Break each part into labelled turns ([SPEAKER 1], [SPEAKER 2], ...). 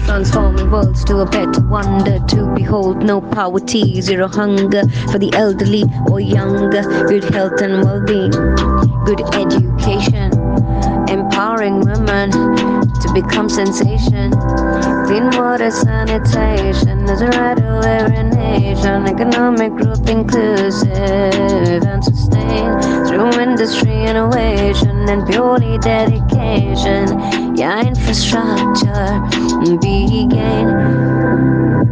[SPEAKER 1] transforming worlds to a better wonder to behold. No poverty, zero hunger for the elderly or younger. Good health and well-being, good education, empowering women to become sensation. Clean water, sanitation is a right of every nation. Economic growth inclusive and sustained through industry, innovation, and purely dedication. Yeah, infrastructure be gain.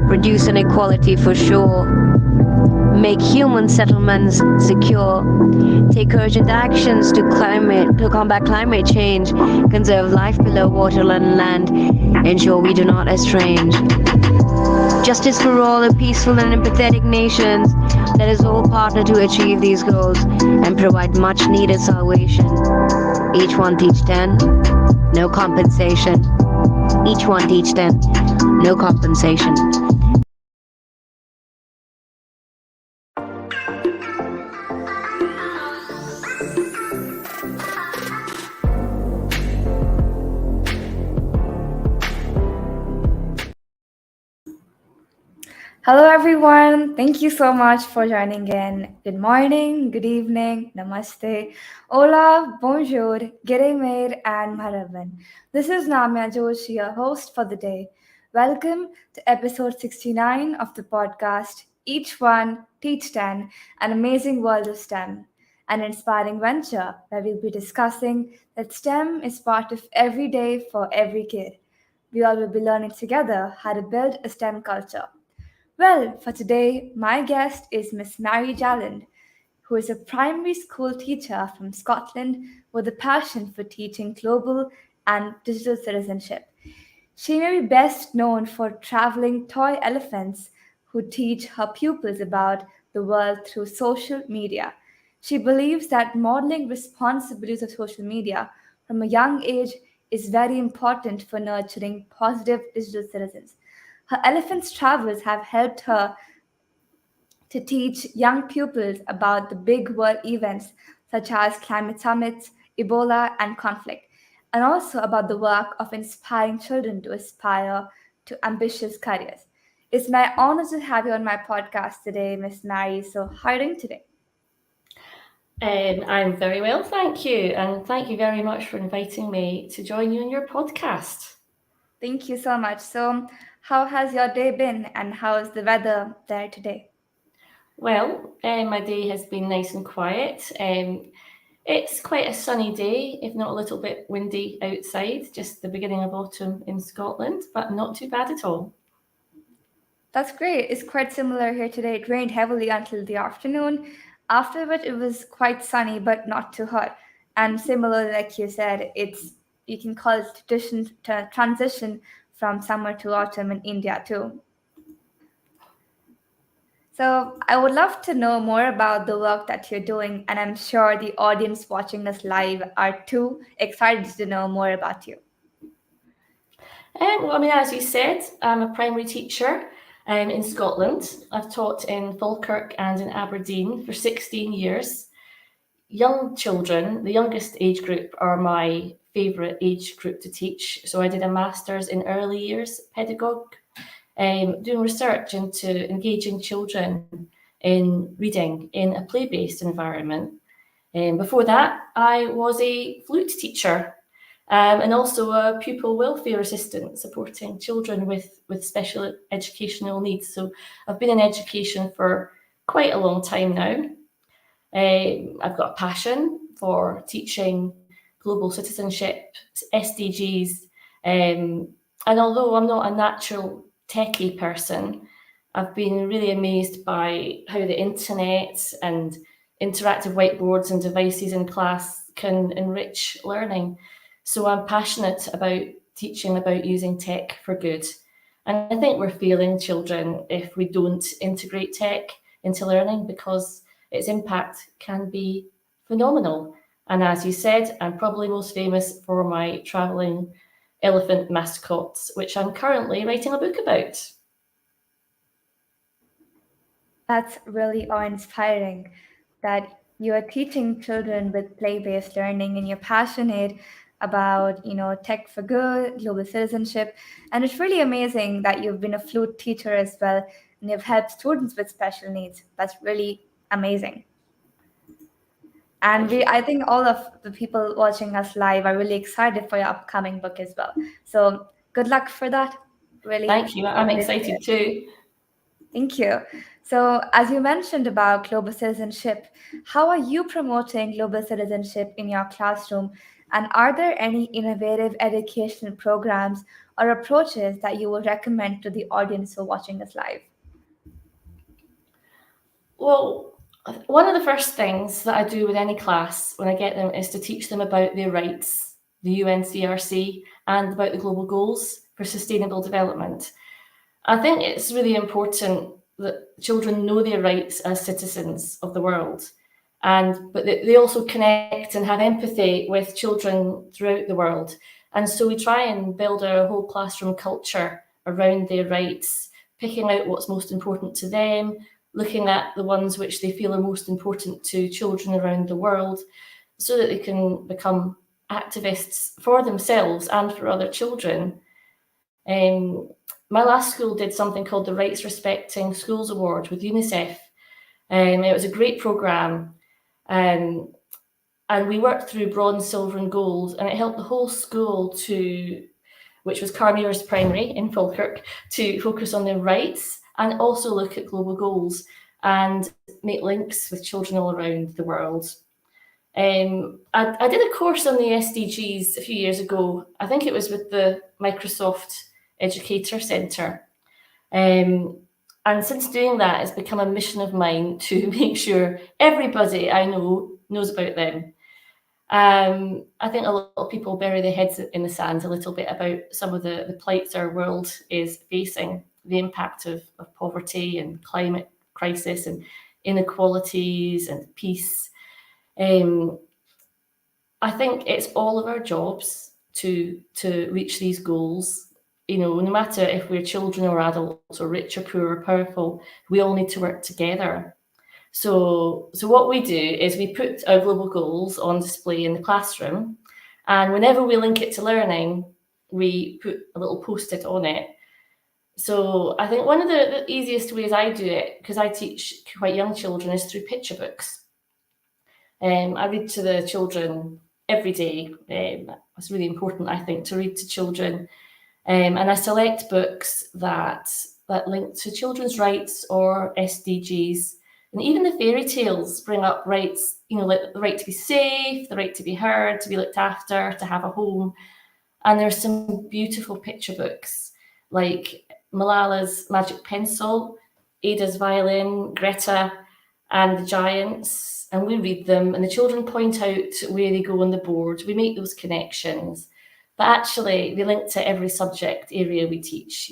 [SPEAKER 1] Reduce inequality for sure. Make human settlements secure. Take urgent actions to combat climate change. Conserve life below water and land. Ensure we do not estrange. Justice for all, a peaceful and empathetic nations. Let us all partner to achieve these goals and provide much needed salvation. Each one teach 10, no compensation. Each one teach 10, no compensation.
[SPEAKER 2] Hello, everyone. Thank you so much for joining in. Good morning, good evening, namaste, hola, bonjour, geremer, and maraban. This is Namya Joshi, your host for the day. Welcome to episode 69 of the podcast, Each One, Teach 10, An Amazing World of STEM, an inspiring venture where we'll be discussing that STEM is part of every day for every kid. We all will be learning together how to build a STEM culture. Well, for today, my guest is Miss Mary Jalland, who is a primary school teacher from Scotland with a passion for teaching global and digital citizenship. She may be best known for traveling toy elephants who teach her pupils about the world through social media. She believes that modeling responsible use of social media from a young age is very important for nurturing positive digital citizens. Her elephant's travels have helped her to teach young pupils about the big world events such as climate summits, Ebola, and conflict, and also about the work of inspiring children to aspire to ambitious careers. It's my honor to have you on my podcast today, Miss Mary. So, how are you doing today?
[SPEAKER 3] I'm very well, thank you. And thank you very much for inviting me to join you on your podcast.
[SPEAKER 2] Thank you so much. So, how has your day been, and how is the weather there today?
[SPEAKER 3] Well, my day has been nice and quiet. It's quite a sunny day, if not a little bit windy outside, just the beginning of autumn in Scotland, but not too bad at all.
[SPEAKER 2] That's great. It's quite similar here today. It rained heavily until the afternoon. After which, it was quite sunny, but not too hot. And similar, like you said, it's you can call it transition from summer to autumn in India too. So I would love to know more about the work that you're doing, and I'm sure the audience watching us live are too excited to know more about you.
[SPEAKER 3] As you said, I'm a primary teacher in Scotland. I've taught in Falkirk and in Aberdeen for 16 years. Young children, the youngest age group, are my favourite age group to teach. So I did a master's in early years pedagogy, doing research into engaging children in reading in a play-based environment. Before that, I was a flute teacher and also a pupil welfare assistant supporting children with special educational needs. So I've been in education for quite a long time now. I've got a passion for teaching global citizenship, SDGs, and although I'm not a natural techie person, I've been really amazed by how the internet and interactive whiteboards and devices in class can enrich learning. So I'm passionate about teaching about using tech for good. And I think we're failing children if we don't integrate tech into learning because its impact can be phenomenal. And as you said, I'm probably most famous for my travelling elephant mascots, which I'm currently writing a book about.
[SPEAKER 2] That's really awe-inspiring that you are teaching children with play-based learning and you're passionate about, tech for good, global citizenship. And it's really amazing that you've been a flute teacher as well, and you've helped students with special needs. That's really amazing. And
[SPEAKER 3] Thank you.
[SPEAKER 2] I think all of the people watching us live are really excited for your upcoming book as well. So good luck for that. Really
[SPEAKER 3] Thank you. I'm
[SPEAKER 2] excited to hear.
[SPEAKER 3] excited too.
[SPEAKER 2] Thank you. So, as you mentioned about global citizenship, how are you promoting global citizenship in your classroom? And are there any innovative educational programs or approaches that you would recommend to the audience who are watching us live?
[SPEAKER 3] Well, one of the first things that I do with any class when I get them is to teach them about their rights, the UNCRC, and about the global goals for sustainable development. I think it's really important that children know their rights as citizens of the world, but they also connect and have empathy with children throughout the world. And so we try and build our whole classroom culture around their rights, picking out what's most important to them, looking at the ones which they feel are most important to children around the world, so that they can become activists for themselves and for other children. My last school did something called the Rights Respecting Schools Award with UNICEF. It was a great programme. And we worked through bronze, silver and gold, and it helped the whole school which was Carmeres Primary in Falkirk, to focus on their rights and also look at global goals and make links with children all around the world. I did a course on the SDGs a few years ago. I think it was with the Microsoft Educator Centre. And since doing that, it's become a mission of mine to make sure everybody I know knows about them. I think a lot of people bury their heads in the sand a little bit about some of the plights our world is facing, the impact of poverty and climate crisis and inequalities and peace. I think it's all of our jobs to reach these goals. No matter if we're children or adults or rich or poor or powerful, we all need to work together. So what we do is we put our global goals on display in the classroom, and whenever we link it to learning, we put a little post-it on it. So I think one of the easiest ways I do it, because I teach quite young children, is through picture books. I read to the children every day. It's really important, I think, to read to children. And I select books that link to children's rights or SDGs. And even the fairy tales bring up rights, like the right to be safe, the right to be heard, to be looked after, to have a home. And there's some beautiful picture books, like Malala's Magic Pencil, Ada's Violin, Greta and the Giants. And we read them, and the children point out where they go on the board. We make those connections. But actually, they link to every subject area we teach,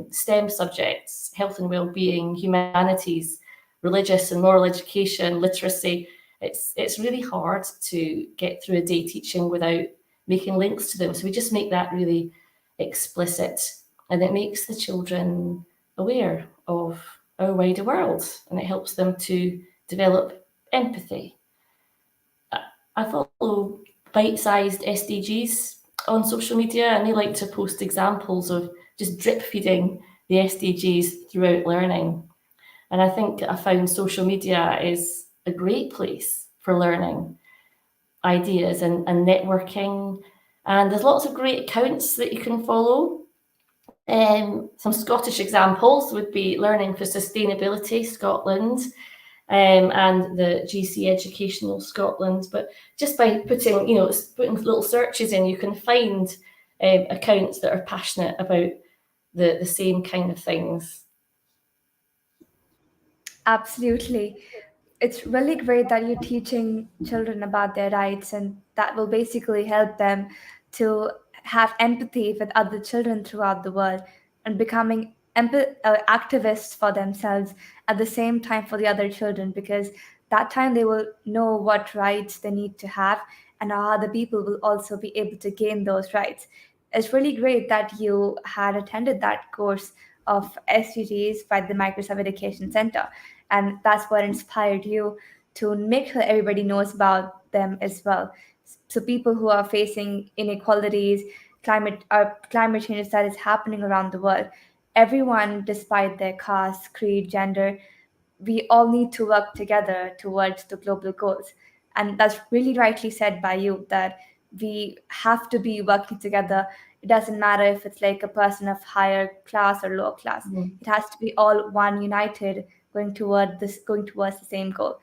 [SPEAKER 3] STEM subjects, health and well-being, humanities, religious and moral education, literacy. It's really hard to get through a day teaching without making links to them. So we just make that really explicit, and it makes the children aware of our wider world, and it helps them to develop empathy. I follow bite-sized SDGs on social media, and they like to post examples of just drip feeding the SDGs throughout learning. And I think I found social media is a great place for learning ideas and networking. And there's lots of great accounts that you can follow. Some Scottish examples would be Learning for Sustainability Scotland, and the GC Educational Scotland. But just by putting little searches in, you can find accounts that are passionate about the same kind of things.
[SPEAKER 2] Absolutely. It's really great that you're teaching children about their rights, and that will basically help them to have empathy with other children throughout the world and becoming activists for themselves at the same time for the other children, because that time they will know what rights they need to have and how other people will also be able to gain those rights. It's really great that you had attended that course of SDGs by the Microsoft Education Center, and that's what inspired you to make sure everybody knows about them as well. So people who are facing inequalities, climate change that is happening around the world, everyone, despite their caste, creed, gender, we all need to work together towards the global goals. And that's really rightly said by you, that we have to be working together. It doesn't matter if it's like a person of higher class or lower class. It has to be all one, united, going towards the same goal.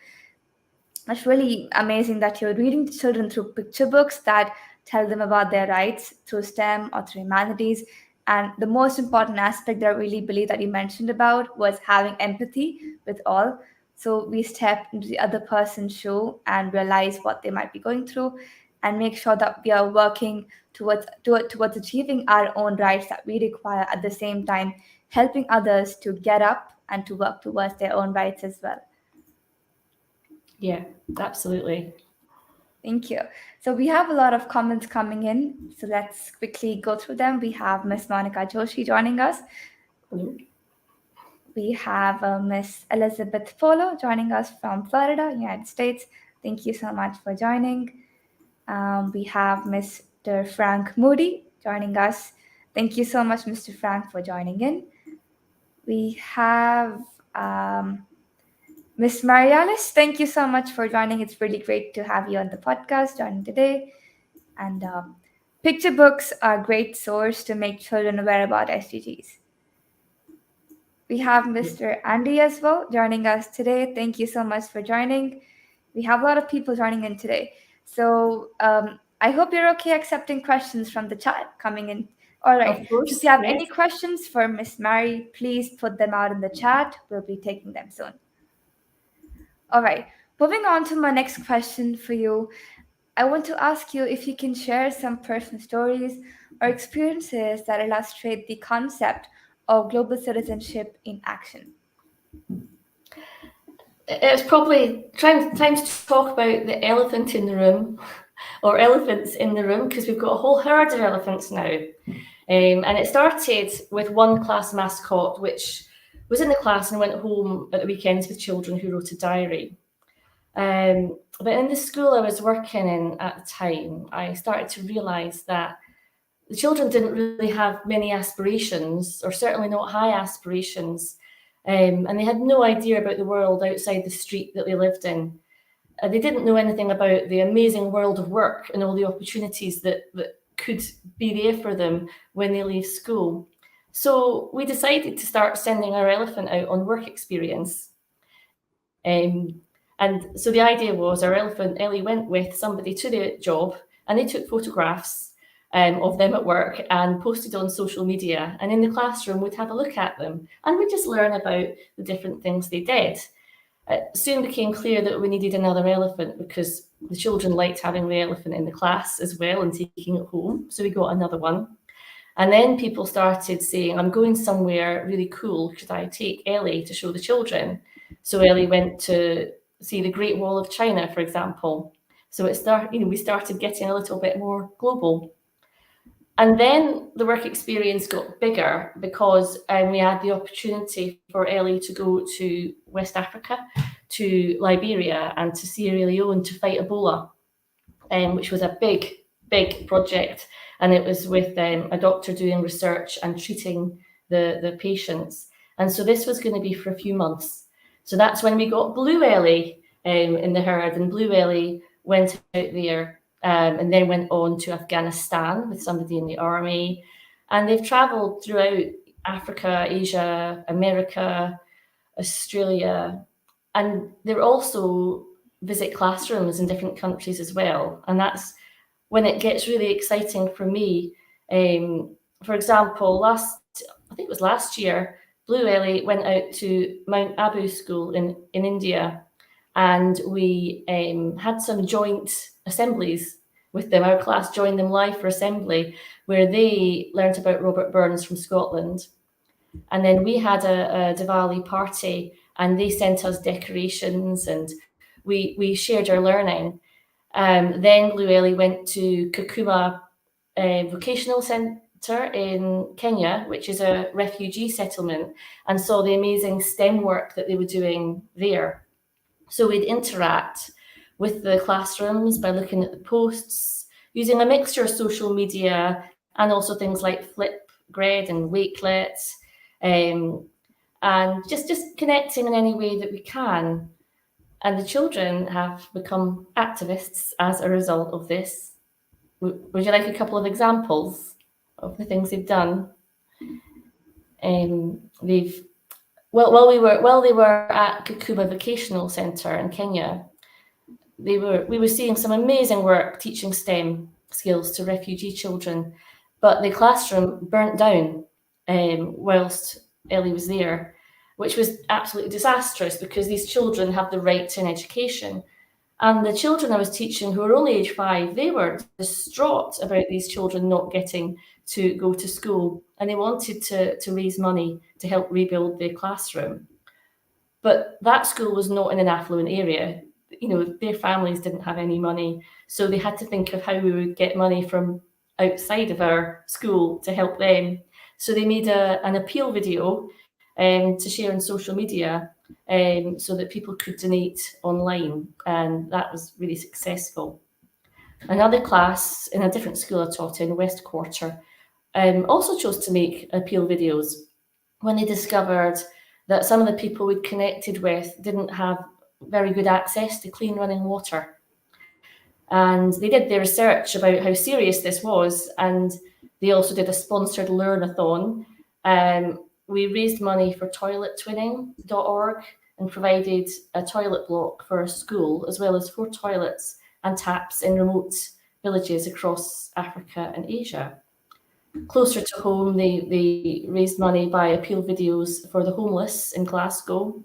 [SPEAKER 2] It's really amazing that you're reading to children through picture books that tell them about their rights through STEM or through humanities. And the most important aspect that I really believe that you mentioned about was having empathy with all. So we step into the other person's shoe and realize what they might be going through, and make sure that we are working towards achieving our own rights that we require, at the same time helping others to get up and to work towards their own rights as well.
[SPEAKER 3] Yeah, absolutely.
[SPEAKER 2] Thank you. So we have a lot of comments coming in. So let's quickly go through them. We have Miss Monica Joshi joining us.
[SPEAKER 3] Hello.
[SPEAKER 2] We have Miss Elizabeth Polo joining us from Florida, United States. Thank you so much for joining. We have Mr. Frank Moody joining us. Thank you so much, Mr. Frank, for joining in. We have Miss Marialis. Thank you so much for joining. It's really great to have you on the podcast joining today. And picture books are a great source to make children aware about SDGs. We have Mr. Andy as well joining us today. Thank you so much for joining. We have a lot of people joining in today. So I hope you're okay accepting questions from the chat coming in. All right.
[SPEAKER 3] Of course,
[SPEAKER 2] If you have
[SPEAKER 3] yes.
[SPEAKER 2] any questions for Miss Mary, please put them out in the chat. We'll be taking them soon. All right. Moving on to my next question for you. I want to ask you if you can share some personal stories or experiences that illustrate the concept of global citizenship in action.
[SPEAKER 3] It's probably time to talk about the elephant in the room, or elephants in the room, because we've got a whole herd of elephants now. And it started with one class mascot, which was in the class and went home at the weekends with children who wrote a diary. But in the school I was working in at the time, I started to realise that the children didn't really have many aspirations, or certainly not high aspirations. And they had no idea about the world outside the street that they lived in. They didn't know anything about the amazing world of work and all the opportunities that could be there for them when they leave school. So we decided to start sending our elephant out on work experience. And so the idea was our elephant, Ellie, went with somebody to the job, and they took photographs of them at work and posted on social media. And in the classroom, we'd have a look at them and we'd just learn about the different things they did. It soon became clear that we needed another elephant, because the children liked having the elephant in the class as well and taking it home. So we got another one. And then people started saying, I'm going somewhere really cool. Should I take Ellie to show the children? So Ellie went to see the Great Wall of China, for example. So we started getting a little bit more global. And then the work experience got bigger, because we had the opportunity for Ellie to go to West Africa, to Liberia and to Sierra Leone to fight Ebola, which was a big, big project. And it was with a doctor doing research and treating the patients. And so this was going to be for a few months. So that's when we got Blue Ellie in the herd, and Blue Ellie went out there and then went on to Afghanistan with somebody in the army. And they've travelled throughout Africa, Asia, America, Australia, and they're also visit classrooms in different countries as well. And that's when it gets really exciting for me. For example, I think it was last year, Blue Ellie went out to Mount Abu School in India, and we had some joint assemblies with them. Our class joined them live for assembly, where they learnt about Robert Burns from Scotland. And then we had a Diwali party, and they sent us decorations, and we shared our learning. Then Blue Ellie went to Kakuma Vocational Centre in Kenya, which is a refugee settlement, and saw the amazing STEM work that they were doing there. So we'd interact with the classrooms by looking at the posts, using a mixture of social media and also things like Flipgrid and Wakelet, and just connecting in any way that we can. And the children have become activists as a result of this. Would you like a couple of examples of the things they've done? They've while they were at Kikuba Vocational Centre in Kenya, we were seeing some amazing work teaching STEM skills to refugee children, but the classroom burnt down whilst Ellie was there, which was absolutely disastrous because these children have the right to an education. And the children I was teaching, who were only age 5, they were distraught about these children not getting to go to school, and they wanted to raise money to help rebuild their classroom. But that school was not in an affluent area. You know, their families didn't have any money, so they had to think of how we would get money from outside of our school to help them. So they made an appeal video to share on social media so that people could donate online, and that was really successful. Another class in a different school I taught in, West Quarter, also chose to make appeal videos when they discovered that some of the people we'd connected with didn't have very good access to clean running water. And they did their research about how serious this was, and they also did a sponsored learn-a-thon. We raised money for toilettwinning.org and provided a toilet block for a school, as well as 4 toilets and taps in remote villages across Africa and Asia. Closer to home, they raised money by appeal videos for the homeless in Glasgow.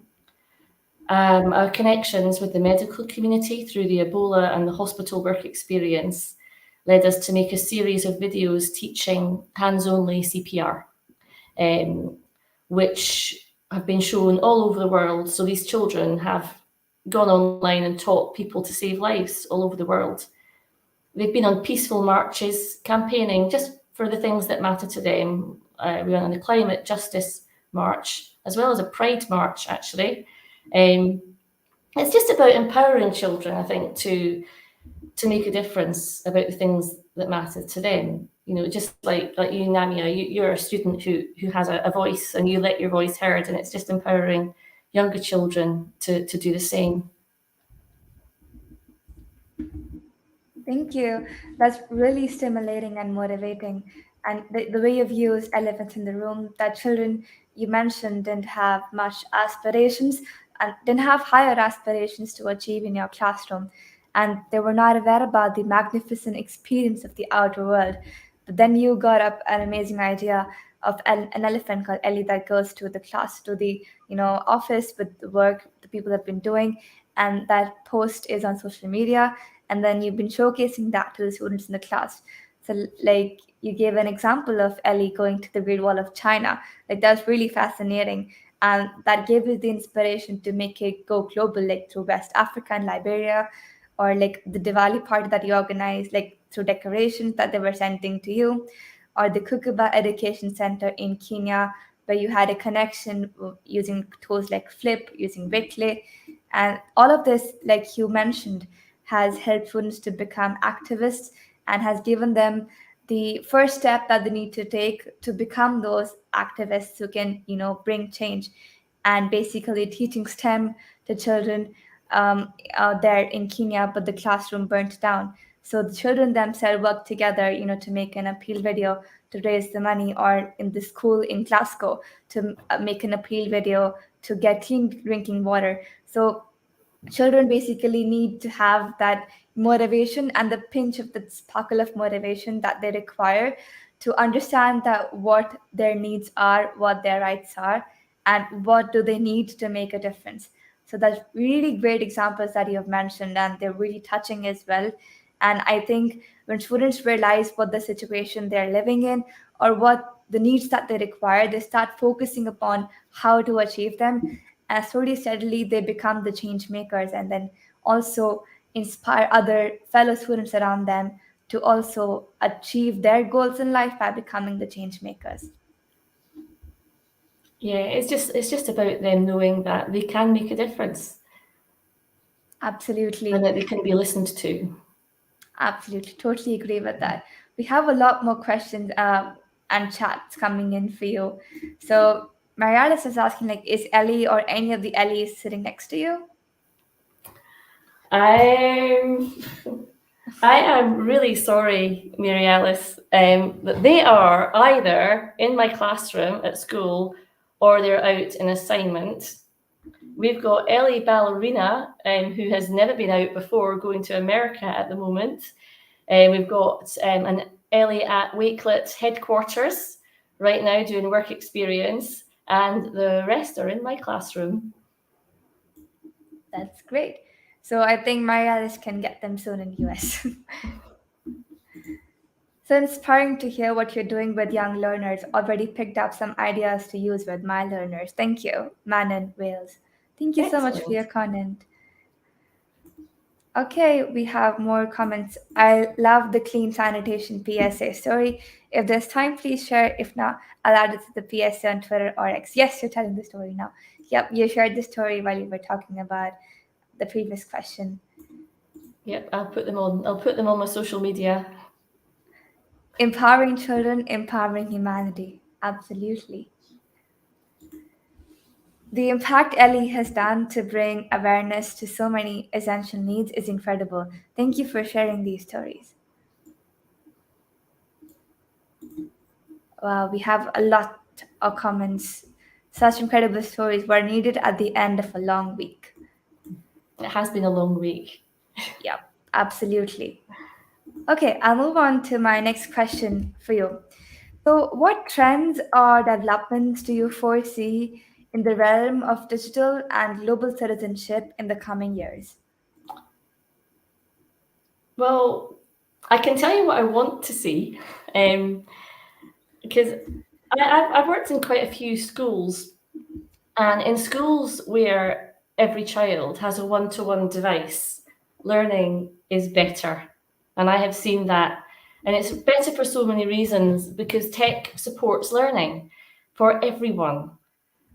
[SPEAKER 3] Our connections with the medical community through the Ebola and the hospital work experience led us to make a series of videos teaching hands-only CPR, which have been shown all over the world. So these children have gone online and taught people to save lives all over the world. They've been on peaceful marches, campaigning just for the things that matter to them. We went on a climate justice march, as well as a pride march, actually. It's just about empowering children, I think, to make a difference about the things that matter to them. You know, just like you, Namia, you're a student who has a voice, and you let your voice heard, and it's just empowering younger children to do the same.
[SPEAKER 2] Thank you. That's really stimulating and motivating. And the way you've used elephant in the room, that children you mentioned didn't have much aspirations and didn't have higher aspirations to achieve in your classroom. And they were not aware about the magnificent experience of the outer world. But then you got up an amazing idea of an elephant called Ellie that goes to the class, to the office with the work the people have been doing, and that post is on social media, and then you've been showcasing that to the students in the class. So like you gave an example of Ellie going to the Great Wall of China. Like that's really fascinating, and that gave you the inspiration to make it go global, like through West Africa and Liberia, or like the Diwali party that you organized, like through decorations that they were sending to you, or the Kukuba Education Center in Kenya, where you had a connection using tools like Flip, using Wickly. And all of this, like you mentioned, has helped students to become activists and has given them the first step that they need to take to become those activists who can, bring change. And basically teaching STEM to children out there in Kenya, but the classroom burnt down. So the children themselves worked together, to make an appeal video to raise the money, or in the school in Glasgow to make an appeal video to get clean drinking water. So children basically need to have that motivation and the pinch of the sparkle of motivation that they require to understand that what their needs are, what their rights are, and what do they need to make a difference. So that's really great examples that you have mentioned, and they're really touching as well. And I think when students realize what the situation they're living in or what the needs that they require, they start focusing upon how to achieve them. And slowly, steadily, they become the change makers, and then also inspire other fellow students around them to also achieve their goals in life by becoming the change makers.
[SPEAKER 3] Yeah, it's just about them knowing that they can make a difference.
[SPEAKER 2] Absolutely.
[SPEAKER 3] and that they can be listened to.
[SPEAKER 2] Absolutely. Totally agree with that. We have a lot more questions and chats coming in for you. So Marialis is asking, like, is Ellie or any of the Ellies sitting next to you?
[SPEAKER 3] I'm I am really sorry, Mary Alice, that they are either in my classroom at school or they're out in assignment. We've got Ellie Ballerina, who has never been out before, going to America at the moment. We've got an Ellie at Wakelet headquarters right now doing work experience, and the rest are in my classroom.
[SPEAKER 2] That's great. So I think Marialis can get them soon in US. So inspiring to hear what you're doing with young learners. Already picked up some ideas to use with my learners. Thank you, Manon Wales. Thank you so much for
[SPEAKER 3] Excellent.
[SPEAKER 2] your comment. Okay, we have more comments. I love the clean sanitation PSA story. If there's time, please share. If not, I'll add it to the PSA on Twitter or X. Yes, you're telling the story now. Yep, you shared the story while you were talking about the previous question.
[SPEAKER 3] Yep, I'll put them on. I'll put them on my social media.
[SPEAKER 2] Empowering children, empowering humanity. Absolutely. The impact Ellie has done to bring awareness to so many essential needs is incredible. Thank you for sharing these stories. Wow, we have a lot of comments. Such incredible stories were needed at the end of a long week.
[SPEAKER 3] It has been a long week.
[SPEAKER 2] Yep, absolutely. Okay, I'll move on to my next question for you. So, what trends or developments do you foresee in the realm of digital and global citizenship in the coming years?
[SPEAKER 3] Well, I can tell you what I want to see, because I've worked in quite a few schools, and in schools where every child has a one-to-one device, learning is better. And I have seen that. And it's better for so many reasons because tech supports learning for everyone.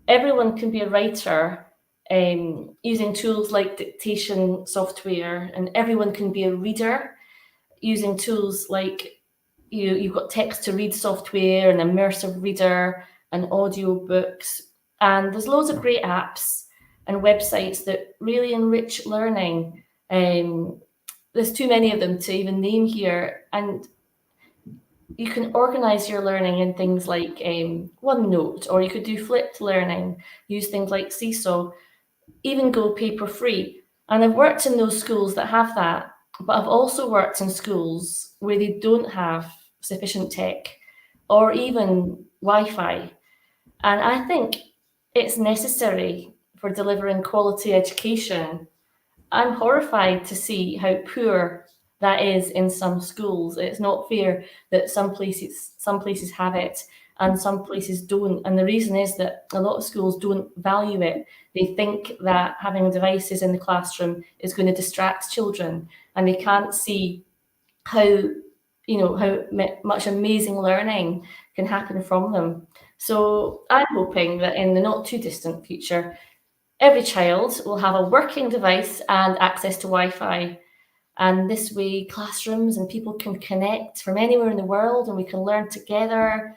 [SPEAKER 3] Everyone can be a writer using tools like dictation software, and everyone can be a reader using tools like you've got text to read software, an immersive reader, and audio books. And there's loads of great apps and websites that really enrich learning. There's too many of them to even name here. And you can organize your learning in things like OneNote, or you could do flipped learning, use things like Seesaw, even go paper free. And I've worked in those schools that have that, but I've also worked in schools where they don't have sufficient tech or even Wi-Fi. And I think it's necessary for delivering quality education. I'm horrified to see how poor that is in some schools. It's not fair that some places have it and some places don't. And the reason is that a lot of schools don't value it. They think that having devices in the classroom is going to distract children, and they can't see how much amazing learning can happen from them. So I'm hoping that in the not too distant future, every child will have a working device and access to Wi-Fi. And this way, classrooms and people can connect from anywhere in the world and we can learn together.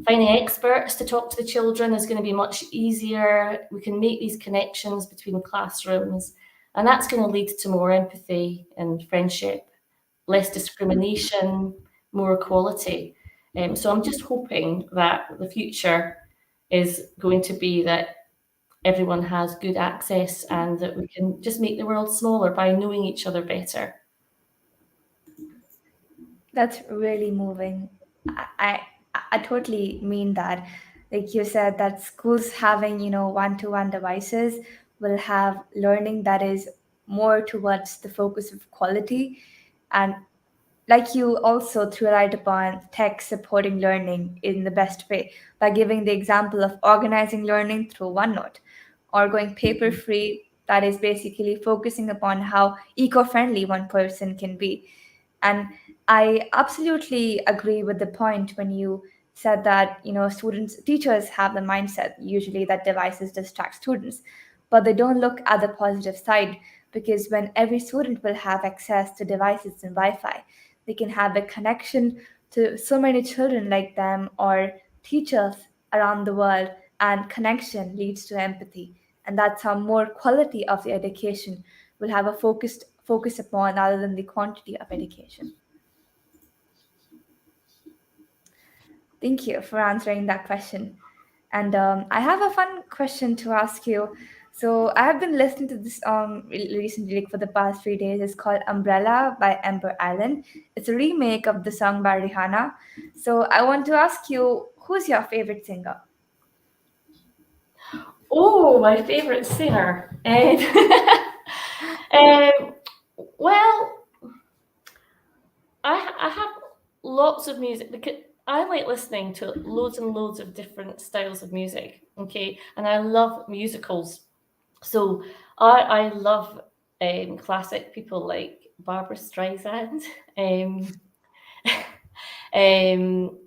[SPEAKER 3] Finding experts to talk to the children is going to be much easier. We can make these connections between classrooms, and that's going to lead to more empathy and friendship, less discrimination, more equality. So I'm just hoping that the future is going to be that everyone has good access and that we can just make the world smaller by knowing each other better.
[SPEAKER 2] That's really moving. I, I totally mean that. Like you said, that schools having, one-to-one devices will have learning that is more towards the focus of quality. And like you also threw light upon tech supporting learning in the best way by giving the example of organizing learning through OneNote or going paper free, that is basically focusing upon how eco-friendly one person can be. And I absolutely agree with the point when you said that, teachers have the mindset usually that devices distract students, but they don't look at the positive side because when every student will have access to devices and Wi-Fi, they can have a connection to so many children like them or teachers around the world, and connection leads to empathy. And that's how more quality of the education will have a focus upon rather than the quantity of education. Thank you for answering that question. And I have a fun question to ask you. So I have been listening to this song recently, like for the past 3 days. It's called "Umbrella" by Amber Allen. It's a remake of the song by Rihanna. So I want to ask you, who's your favorite singer?
[SPEAKER 3] Oh, my favourite singer. Um, well, I have lots of music because I like listening to loads and loads of different styles of music. Okay, and I love musicals. So I love classic people like Barbara Streisand. Um, um,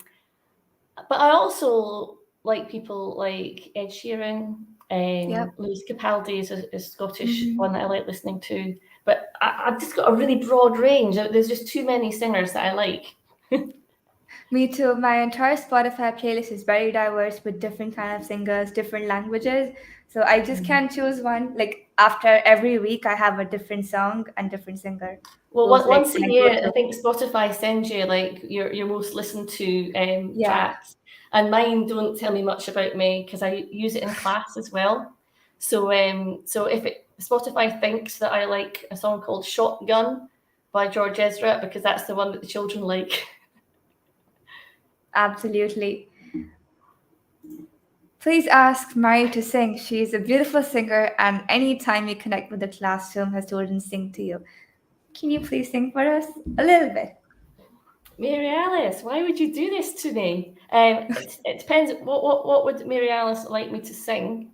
[SPEAKER 3] but I also like people like Ed Sheeran.
[SPEAKER 2] Yep.
[SPEAKER 3] Lewis Capaldi is a Scottish
[SPEAKER 2] Mhm.
[SPEAKER 3] one that I like listening to. But I've just got a really broad range. There's just too many singers that I like.
[SPEAKER 2] Me too. My entire Spotify playlist is very diverse with different kind of singers, different languages. So I just can't choose one. Like after every week, I have a different song and different singer.
[SPEAKER 3] Well,
[SPEAKER 2] Those like
[SPEAKER 3] once a
[SPEAKER 2] my
[SPEAKER 3] year, I
[SPEAKER 2] go-to.
[SPEAKER 3] think Spotify sends you like your most listened to
[SPEAKER 2] Yeah,
[SPEAKER 3] tracks, and mine don't tell me much about me because I use it in class as well. So if Spotify thinks that I like a song called "Shotgun" by George Ezra because that's the one that the children like.
[SPEAKER 2] absolutely. Please ask Mary to sing. She is a beautiful singer, and anytime you connect with the classroom, her students sing to you. Can you please sing for us a little bit?
[SPEAKER 3] Mary Alice, why would you do this to me? It depends. What would Mary Alice like me to sing?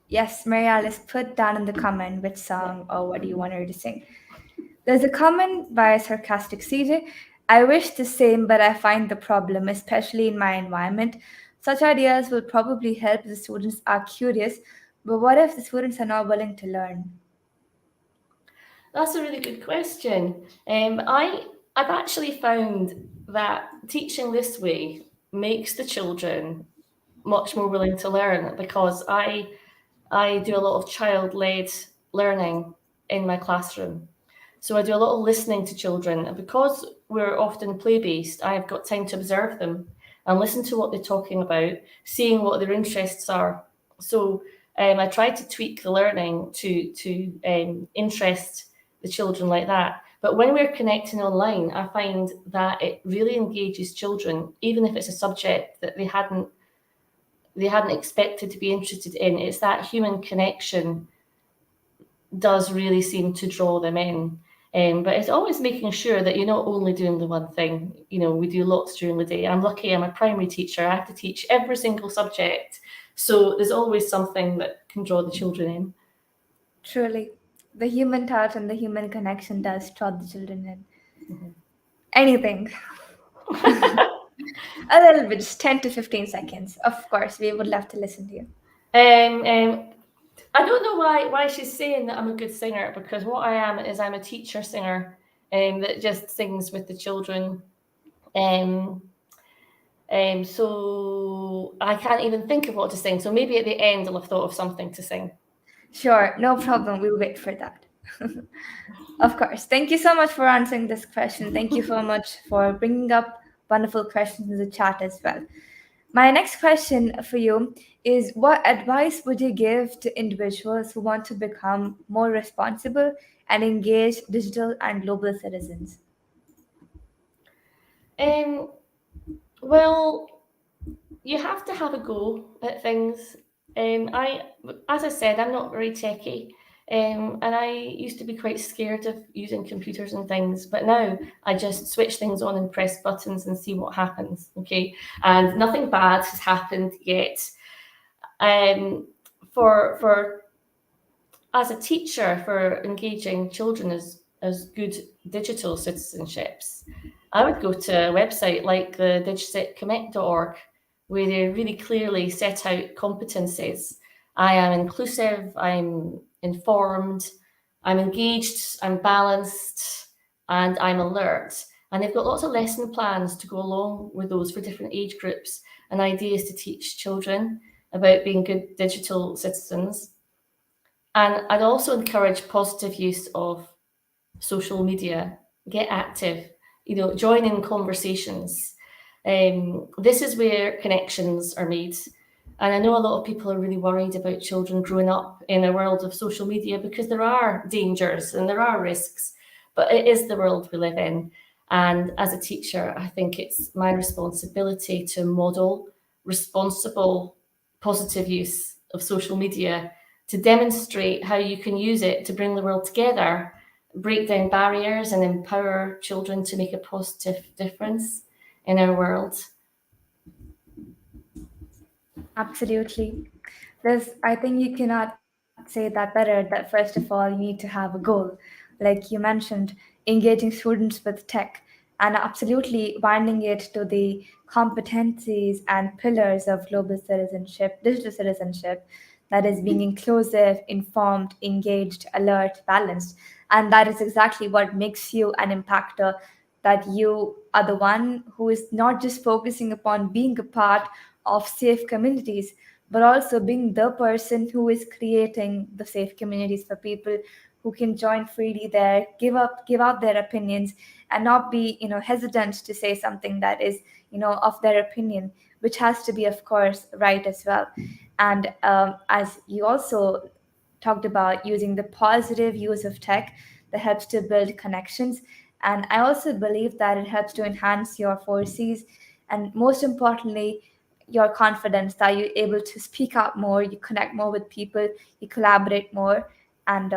[SPEAKER 2] Yes, Mary Alice, put down in the comment which song or what do you want her to sing. There's a comment by Sarcastic CJ. I wish the same, but I find the problem, especially in my environment. Such ideas will probably help if the students are curious, but what if the students are not willing to learn?
[SPEAKER 3] That's a really good question. I've actually found that teaching this way makes the children much more willing to learn because I do a lot of child-led learning in my classroom. So I do a lot of listening to children, and because we're often play-based, I've got time to observe them and listen to what they're talking about, seeing what their interests are. So I try to tweak the learning to interest the children like that. But when we're connecting online, I find that it really engages children, even if it's a subject that they hadn't expected to be interested in. It's that human connection does really seem to draw them in. But it's always making sure that you're not only doing the one thing. You know, we do lots during the day. I'm lucky I'm a primary teacher. I have to teach every single subject. So there's always something that can draw the children in.
[SPEAKER 2] Truly, the human touch and the human connection does draw the children in. Anything. A little bit, just 10 to 15 seconds. Of course, we would love to listen to you.
[SPEAKER 3] I don't know why she's saying that I'm a good singer because what I am is I'm a teacher singer that just sings with the children. Um, so I can't even think of what to sing. So maybe at the end I'll have thought of something to sing.
[SPEAKER 2] Sure, no problem. We'll wait for that. Of course. Thank you so much for answering this question. Thank you so much for bringing up wonderful questions in the chat as well. My next question for you is, what advice would you give to individuals who want to become more responsible and engaged digital and global citizens?
[SPEAKER 3] Um, well, you have to have a go at things. As I said, I'm not very techy, and I used to be quite scared of using computers and things. But now I just switch things on and press buttons and see what happens. Okay, and nothing bad has happened yet. For as a teacher for engaging children as good digital citizenships, I would go to a website like the digcitconnect.org where they really clearly set out competencies. I am inclusive, I'm informed, I'm engaged, I'm balanced, and I'm alert. And they've got lots of lesson plans to go along with those for different age groups and ideas to teach children about being good digital citizens. And I'd also encourage positive use of social media. Get active, join in conversations. This is where connections are made. And I know a lot of people are really worried about children growing up in a world of social media because there are dangers and there are risks, but it is the world we live in. And as a teacher, I think it's my responsibility to model responsible, positive use of social media, to demonstrate how you can use it to bring the world together, break down barriers, and empower children to make a positive difference in our world.
[SPEAKER 2] Absolutely. I think you cannot say that better, that first of all, you need to have a goal. Like you mentioned, engaging students with tech and absolutely binding it to the competencies and pillars of global citizenship, digital citizenship, that is being inclusive, informed, engaged, alert, balanced. And that is exactly what makes you an impactor, that you are the one who is not just focusing upon being a part of safe communities, but also being the person who is creating the safe communities for people who can join freely there, give out their opinions, and not be hesitant to say something that is of their opinion, which has to be, of course, right as well. And as you also talked about, using the positive use of tech that helps to build connections. And I also believe that it helps to enhance your forces, and most importantly, your confidence, that you're able to speak out more, you connect more with people, you collaborate more. And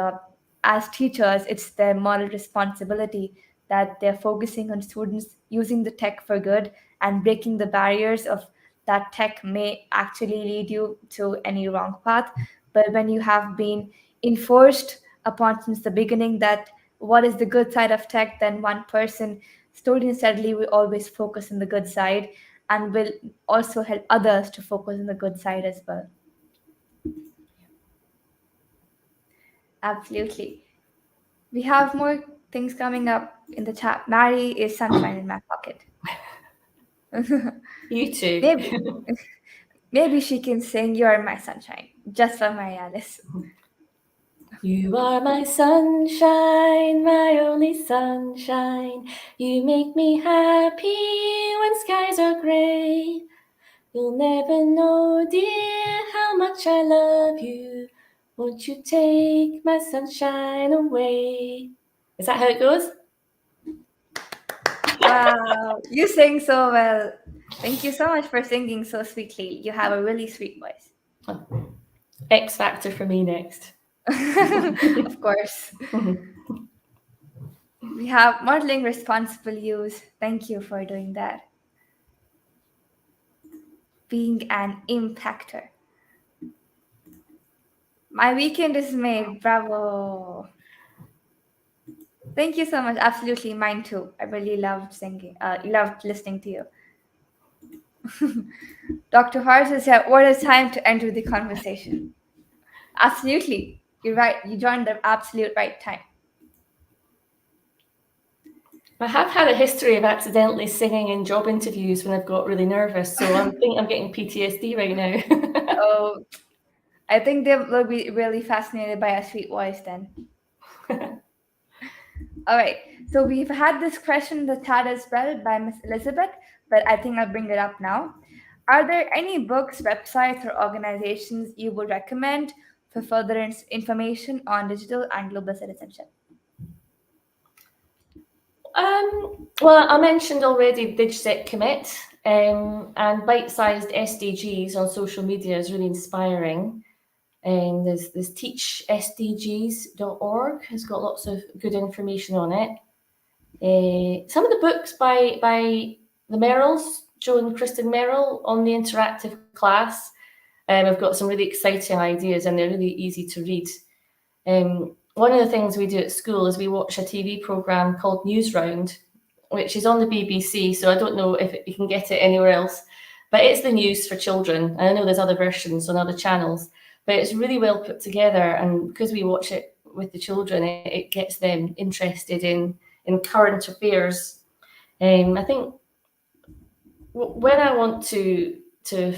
[SPEAKER 2] as teachers, it's their moral responsibility that they're focusing on students using the tech for good and breaking the barriers of that tech may actually lead you to any wrong path. But when you have been enforced upon since the beginning that what is the good side of tech, then one person slowly and steadily will always focus on the good side and will also help others to focus on the good side as well. Absolutely. We have more things coming up in the chat. Mary is sunshine in my pocket.
[SPEAKER 3] You too.
[SPEAKER 2] Maybe. Maybe she can sing You Are My Sunshine just for Mary Alice.
[SPEAKER 3] You are my sunshine, my only sunshine. You make me happy when skies are grey. You'll never know, dear, how much I love you. Won't you take my sunshine away? Is that how it goes?
[SPEAKER 2] Wow, you sing so well. Thank you so much for singing so sweetly. You have a really sweet voice.
[SPEAKER 3] X Factor for me next.
[SPEAKER 2] Of course. We have modeling responsible use. Thank you for doing that. Being an impactor. My weekend is made. Bravo. Thank you so much. Absolutely, mine too. I really loved singing. Loved listening to you. Dr. Hart has said, "What is time to enter the conversation?" Absolutely, you're right. You joined the absolute right time.
[SPEAKER 3] I have had a history of accidentally singing in job interviews when I've got really nervous, so I think I'm getting PTSD right now.
[SPEAKER 2] Oh, I think they will be really fascinated by our sweet voice then. All right, so we've had this question in the chat as well by Miss Elizabeth, but I think I'll bring it up now. Are there any books, websites, or organizations you would recommend for further information on digital and global citizenship?
[SPEAKER 3] Well, I mentioned already DigSec Commit, and bite-sized SDGs on social media is really inspiring. And there's teachsdgs.org has got lots of good information on it. Some of the books by the Merrills, Joe and Kristen Merrill, on the interactive class, have got some really exciting ideas and they're really easy to read. One of the things we do at school is we watch a TV programme called Newsround, which is on the BBC, so I don't know if you can get it anywhere else, but it's the news for children. I know there's other versions on other channels, but it's really well put together, and because we watch it with the children. It gets them interested in current affairs. I think when I want to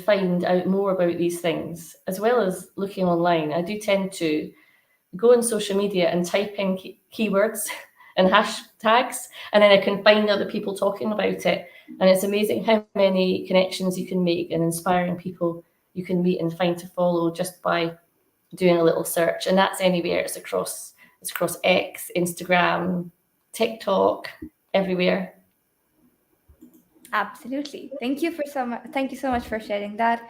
[SPEAKER 3] find out more about these things, as well as looking online, I do tend to go on social media and type in keywords and hashtags, and then I can find other people talking about it. And it's amazing how many connections you can make and inspiring people you can meet and find to follow just by doing a little search. And that's anywhere. It's across X, Instagram, TikTok, everywhere.
[SPEAKER 2] Absolutely. Thank you so much for sharing that.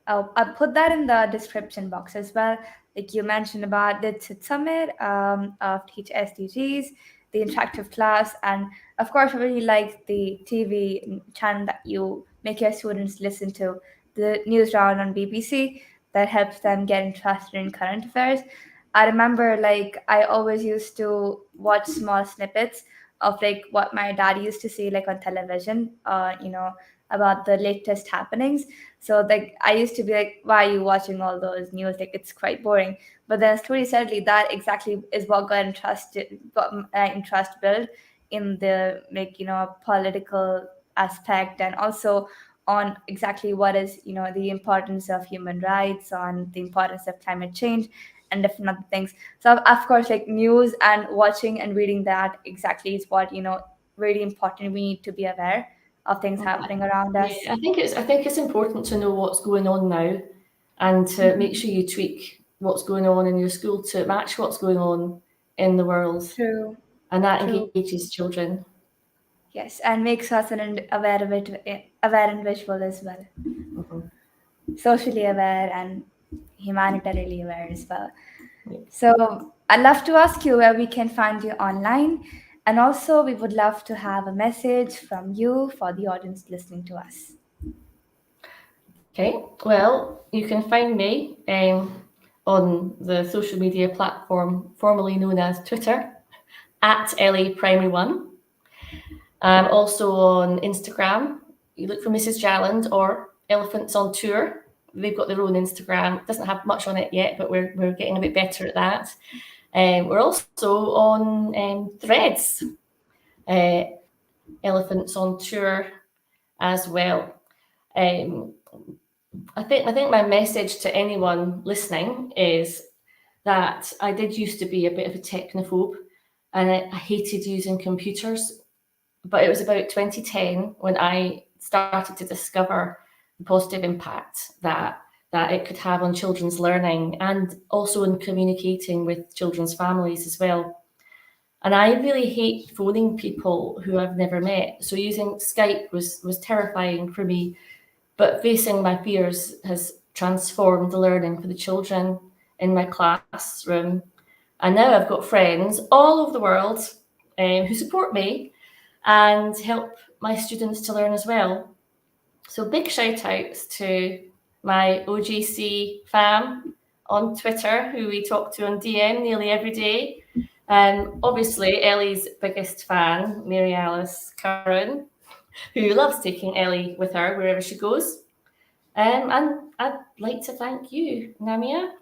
[SPEAKER 2] I'll put that in the description box as well. Like you mentioned about the TIT Summit of Teach SDGs, the interactive class, and of course, I really like the TV channel that you make your students listen to, the news round on BBC that helps them get interested in current affairs. I remember like I always used to watch small snippets of like what my dad used to say like on television, about the latest happenings. So like I used to be like, why are you watching all those news? Like it's quite boring. But then slowly, sadly, that exactly is what got my interest built in the like political aspect, and also on exactly what is the importance of human rights, on the importance of climate change and different other things. So of course, like news and watching and reading that exactly is what really important. We need to be aware of things happening around us.
[SPEAKER 3] Yeah, I think it's important to know what's going on now, and to make sure you tweak what's going on in your school to match what's going on in the world,
[SPEAKER 2] True.
[SPEAKER 3] and that
[SPEAKER 2] True.
[SPEAKER 3] engages children.
[SPEAKER 2] Yes, and makes us aware individual as well,
[SPEAKER 3] Mhm.
[SPEAKER 2] socially aware and humanitarily aware as well.
[SPEAKER 3] Yeah.
[SPEAKER 2] So I'd love to ask you where we can find you online. And also, we would love to have a message from you for the audience listening to us.
[SPEAKER 3] Okay, well, you can find me on the social media platform formerly known as Twitter, at LA Primary One. I'm also on Instagram. You look for Mrs. Jalland or Elephants on Tour. They've got their own Instagram. It doesn't have much on it yet, but we're getting a bit better at that. We're also on Threads, uh, Elephants on Tour as well. I think my message to anyone listening is that I did used to be a bit of a technophobe, and I hated using computers. But it was about 2010 when I started to discover the positive impact that it could have on children's learning, and also in communicating with children's families as well. And I really hate phoning people who I've never met. So using Skype was terrifying for me, but facing my fears has transformed the learning for the children in my classroom. And now I've got friends all over the world who support me and help my students to learn as well. So big shout outs to my OGC fam on Twitter, who we talk to on DM nearly every day. Obviously, Ellie's biggest fan, Mary Alice Curran, who loves taking Ellie with her wherever she goes. And I'd like to thank you, Namia,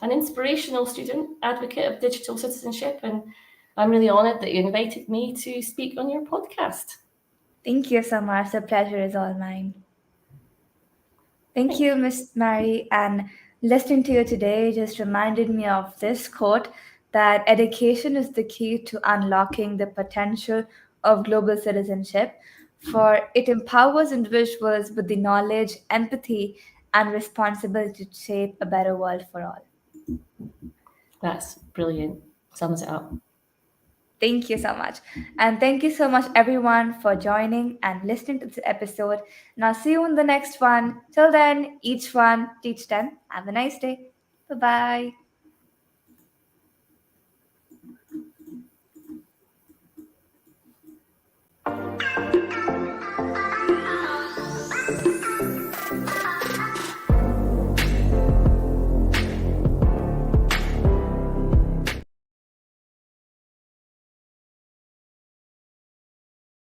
[SPEAKER 3] an inspirational student, advocate of digital citizenship, and I'm really honoured that you invited me to speak on your podcast.
[SPEAKER 2] Thank you so much. The pleasure is all mine. Thank you, Miss Mary. And listening to you today just reminded me of this quote that education is the key to unlocking the potential of global citizenship, for it empowers individuals with the knowledge, empathy, and responsibility to shape a better world for all.
[SPEAKER 3] That's brilliant. Sums it up.
[SPEAKER 2] Thank you so much. And thank you so much, everyone, for joining and listening to this episode. And I'll see you in the next one. Till then, each one, teach 10. Have a nice day. Bye bye.